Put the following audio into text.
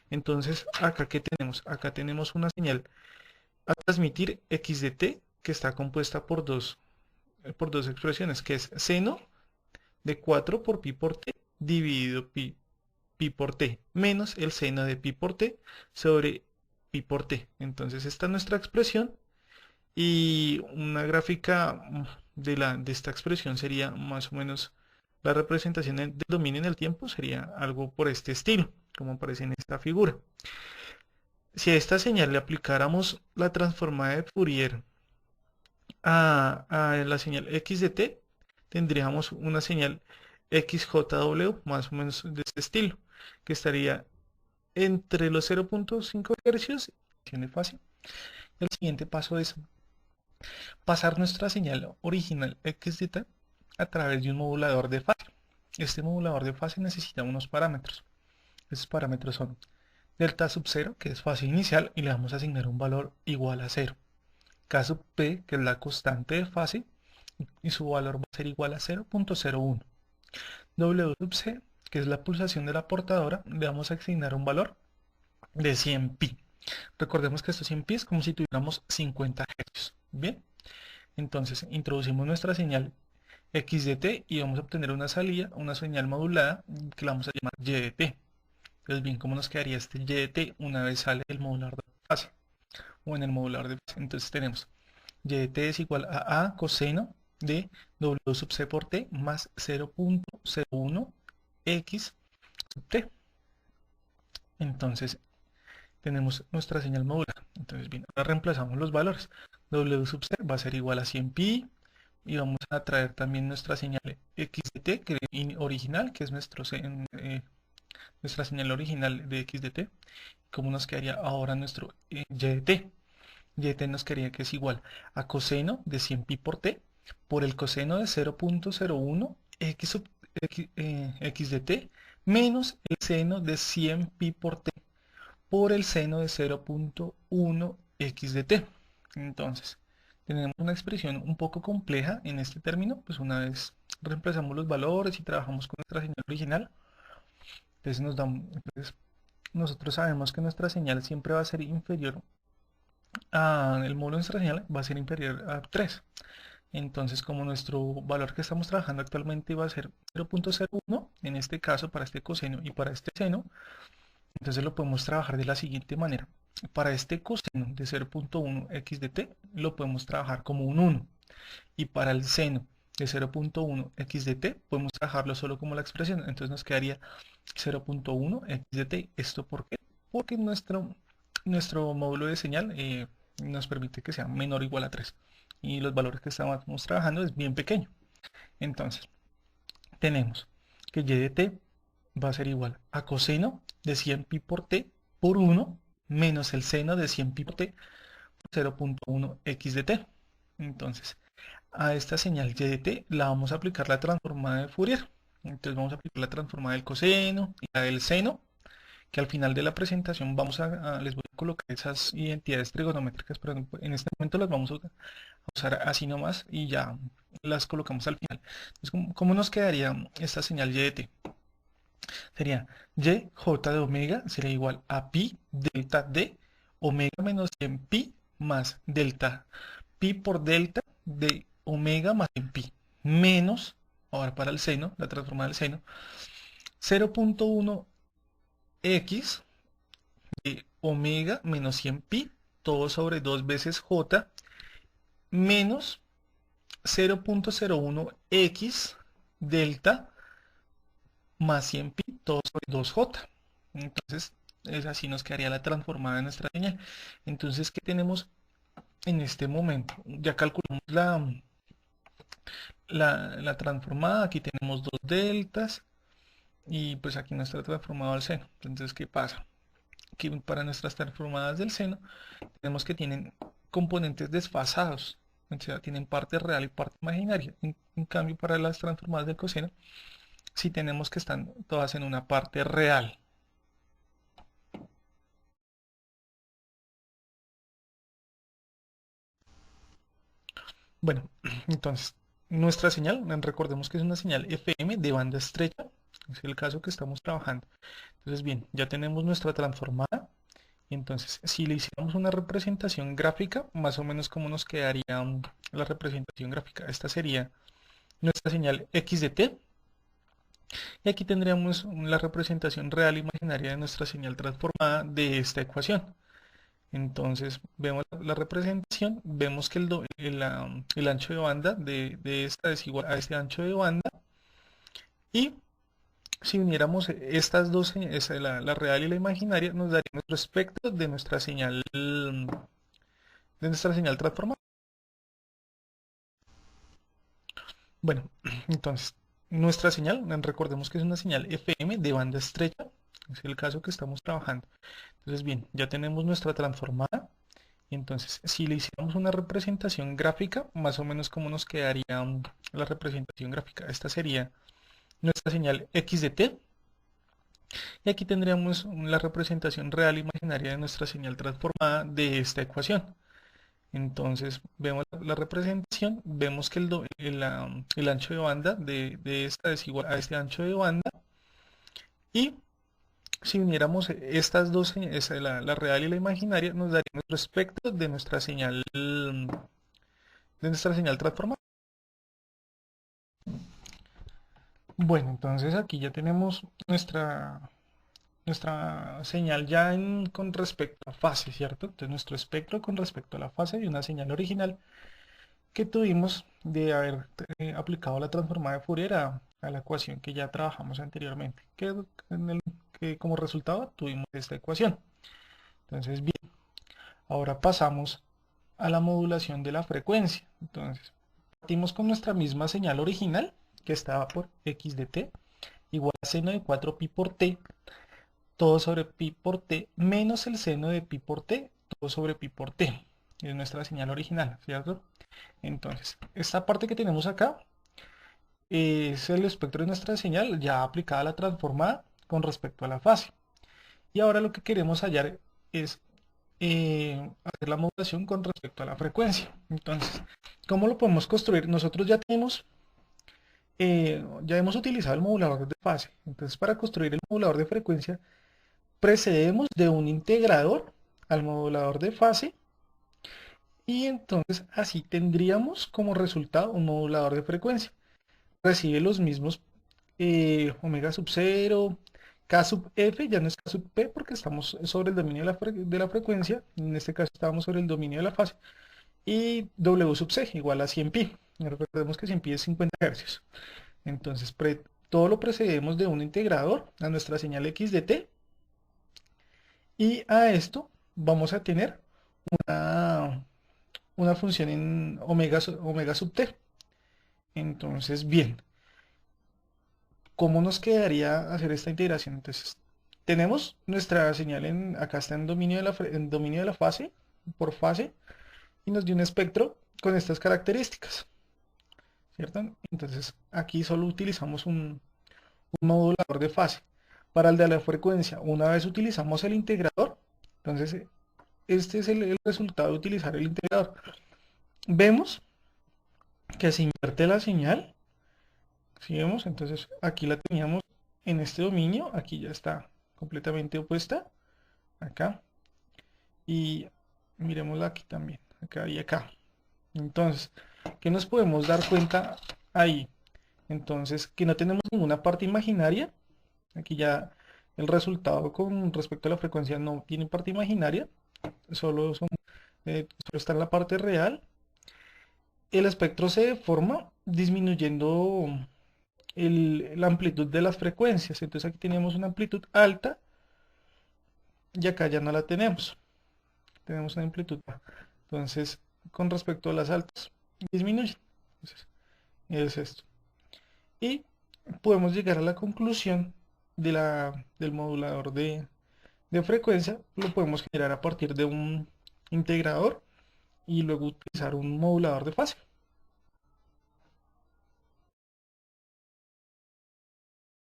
Entonces, acá ¿qué tenemos? Acá tenemos una señal a transmitir x de t que está compuesta por dos expresiones, que es seno de 4 por pi por t dividido pi por t, menos el seno de pi por t sobre pi por t. Entonces, esta es nuestra expresión y una gráfica de esta expresión sería más o menos la representación del dominio en el tiempo, sería algo por este estilo, como aparece en esta figura. Si a esta señal le aplicáramos la transformada de Fourier a la señal x de t, tendríamos una señal XJW más o menos de este estilo, que estaría entre los 0.5 Hz. Tiene fácil. El siguiente paso es pasar nuestra señal original x de t a través de un modulador de fase. Este modulador de fase necesita unos parámetros. Esos parámetros son delta sub 0, que es fase inicial, y le vamos a asignar un valor igual a 0. K sub p, que es la constante de fase, y su valor va a ser igual a 0.01. W sub c, que es la pulsación de la portadora, le vamos a asignar un valor de 100 pi. Recordemos que estos 100 pi es como si tuviéramos 50 Hz. Bien, entonces introducimos nuestra señal x de t y vamos a obtener una salida, una señal modulada que la vamos a llamar y de t. Entonces bien, ¿cómo nos quedaría este y de t una vez sale el modulador de fase? O en el modulador de fase. Entonces tenemos y de t es igual a coseno de w sub c por t más 0.01 x sub t. Entonces tenemos nuestra señal modular. Entonces bien, ahora reemplazamos los valores. W sub c va a ser igual a 100 pi y vamos a traer también nuestra señal x de t que es original, que es nuestra señal original de x de t. ¿Cómo nos quedaría ahora nuestro y de t? Y de t nos quedaría que es igual a coseno de 100 pi por t por el coseno de 0.01 x de t menos el seno de 100 pi por t por el seno de 0.1 x de t. Entonces, tenemos una expresión un poco compleja en este término, pues una vez reemplazamos los valores y trabajamos con nuestra señal original, entonces nosotros sabemos que nuestra señal siempre va a ser inferior el módulo de nuestra señal va a ser inferior a 3. Entonces, como nuestro valor que estamos trabajando actualmente va a ser 0.01, en este caso para este coseno y para este seno, entonces lo podemos trabajar de la siguiente manera. Para este coseno de 0.1 x de t lo podemos trabajar como un 1. Y para el seno de 0.1 x de t podemos trabajarlo solo como la expresión. Entonces nos quedaría 0.1 x de t. ¿Esto por qué? Porque nuestro módulo de señal nos permite que sea menor o igual a 3. Y los valores que estamos trabajando es bien pequeño. Entonces, tenemos que y de t va a ser igual a coseno de 100 pi por t por 1 menos el seno de 100 pi por t por 0.1 x de t. Entonces, a esta señal y de t la vamos a aplicar la transformada de Fourier. Entonces vamos a aplicar la transformada del coseno y la del seno, que al final de la presentación les voy a colocar esas identidades trigonométricas, pero en este momento las vamos a usar así nomás y ya las colocamos al final. Entonces, ¿cómo nos quedaría esta señal y de t? Sería y j de omega sería igual a pi delta d omega menos 100 pi más delta pi por delta de omega más 100 pi menos, ahora para el seno, la transformada del seno, 0.1 x de omega menos 100 pi todo sobre 2 veces j menos 0.01 x delta más 100 pi todo sobre 2j. Entonces, es así nos quedaría la transformada de nuestra señal. Entonces, ¿qué tenemos en este momento? Ya calculamos la transformada. Aquí tenemos dos deltas y pues aquí nuestra transformada al seno. Entonces, ¿qué pasa? Que para nuestras transformadas del seno tenemos que tienen componentes desfasados. O sea, tienen parte real y parte imaginaria. En cambio, para las transformadas del coseno, si tenemos que están todas en una parte real. Bueno, entonces, nuestra señal, recordemos que es una señal FM de banda estrecha, Es el caso que estamos trabajando. Entonces, bien, ya tenemos nuestra transformada. Entonces, si le hiciéramos una representación gráfica, más o menos como nos quedaría la representación gráfica. Esta sería nuestra señal x de t. Y aquí tendríamos la representación real imaginaria de nuestra señal transformada de esta ecuación. Entonces vemos la representación, vemos que el ancho de banda de esta es igual a este ancho de banda. Y si uniéramos estas dos, la real y la imaginaria, nos daría nuestro espectro de nuestra señal transformada. Bueno, entonces nuestra señal, recordemos que es una señal FM de banda estrecha, es el caso que estamos trabajando. Entonces bien, ya tenemos nuestra transformada. Entonces, si le hiciéramos una representación gráfica, más o menos como nos quedaría la representación gráfica. Esta sería nuestra señal x de t. Y aquí tendríamos la representación real imaginaria de nuestra señal transformada de esta ecuación. Entonces, vemos la representación, vemos que el ancho de banda de esta es igual a este ancho de banda. Y si uniéramos estas dos, la real y la imaginaria, nos daría nuestro espectro de nuestra señal transformada. Bueno, entonces aquí ya tenemos nuestra señal ya con respecto a fase, ¿cierto? Entonces nuestro espectro con respecto a la fase de una señal original que tuvimos de haber aplicado la transformada de Fourier a la ecuación que ya trabajamos anteriormente, que como resultado tuvimos esta ecuación. Entonces, bien, ahora pasamos a la modulación de la frecuencia. Entonces, partimos con nuestra misma señal original, que estaba por x de t, igual a seno de 4pi por t, todo sobre pi por t, menos el seno de pi por t, todo sobre pi por t. Es nuestra señal original, ¿cierto? Entonces, esta parte que tenemos acá es el espectro de nuestra señal ya aplicada a la transformada con respecto a la fase. Y ahora lo que queremos hallar es hacer la modulación con respecto a la frecuencia. Entonces, ¿cómo lo podemos construir? Nosotros ya hemos utilizado el modulador de fase. Entonces, para construir el modulador de frecuencia, precedemos de un integrador al modulador de fase. Y entonces así tendríamos como resultado un modulador de frecuencia. Recibe los mismos omega sub 0, K sub F, ya no es K sub P porque estamos sobre el dominio de la frecuencia, en este caso estamos sobre el dominio de la fase, y W sub C igual a 100 pi. Recordemos que 100 pi es 50 Hz. Entonces todo lo precedemos de un integrador a nuestra señal x de t, y a esto vamos a tener una función en omega sub t. Entonces, bien, ¿cómo nos quedaría hacer esta integración? Entonces, tenemos nuestra señal acá está en dominio de la fase, por fase, y nos dio un espectro con estas características, ¿cierto? Entonces, aquí solo utilizamos un modulador de fase. Para el de la frecuencia, una vez utilizamos el integrador, entonces este es el resultado de utilizar el integrador. Vemos que se invierte la señal. ¿Sí vemos? Entonces aquí la teníamos en este dominio, aquí ya está completamente opuesta, acá, y miremosla aquí también, acá y acá. Entonces, ¿qué nos podemos dar cuenta ahí? Entonces, que no tenemos ninguna parte imaginaria, aquí ya el resultado con respecto a la frecuencia no tiene parte imaginaria, solo está en la parte real. El espectro se deforma disminuyendo la amplitud de las frecuencias. Entonces aquí tenemos una amplitud alta y acá ya no la tenemos. Tenemos una amplitud baja. Entonces, con respecto a las altas, disminuye. Entonces, es esto. Y podemos llegar a la conclusión del modulador de frecuencia. Lo podemos generar a partir de un integrador y luego utilizar un modulador de fase.